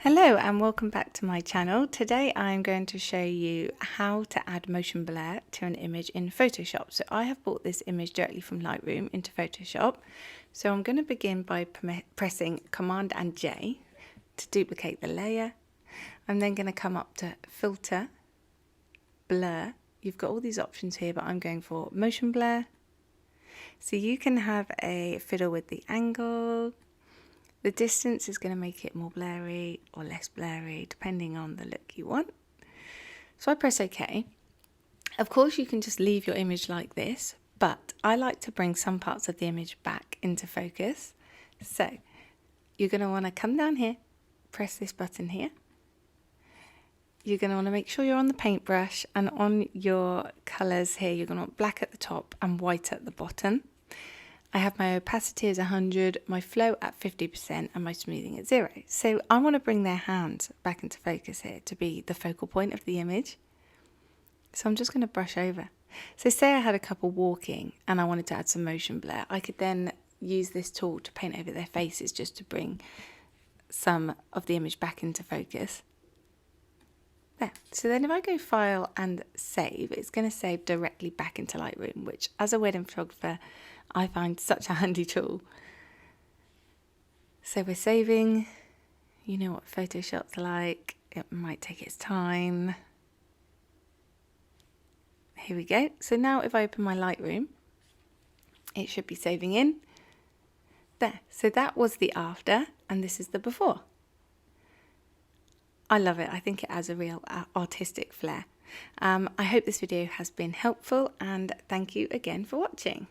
Hello and welcome back to my channel. Today I'm going to show you how to add motion blur to an image in Photoshop. So I have brought this image directly from Lightroom into Photoshop. So I'm going to begin by pressing Command and J to duplicate the layer. I'm then going to come up to Filter, Blur. You've got all these options here, but I'm going for motion blur. So you can have a fiddle with the angle. The distance is going to make it more blurry or less blurry, depending on the look you want. So I press OK. Of course, you can just leave your image like this, but I like to bring some parts of the image back into focus. So you're going to want to come down here, press this button here. You're going to want to make sure you're on the paintbrush, and on your colours here, you're going to want black at the top and white at the bottom. I have my opacity as 100, my flow at 50% and my smoothing at 0. So I want to bring their hand back into focus here to be the focal point of the image. So I'm just going to brush over. So say I had a couple walking and I wanted to add some motion blur. I could then use this tool to paint over their faces just to bring some of the image back into focus. There. So then if I go File and Save, it's going to save directly back into Lightroom, which as a wedding photographer, I find such a handy tool. So we're saving. You know what Photoshop's like. It might take its time. Here we go. So now if I open my Lightroom, it should be saving in. There. So that was the after, and this is the before. I love it. I think it adds a real artistic flair. I hope this video has been helpful, and thank you again for watching.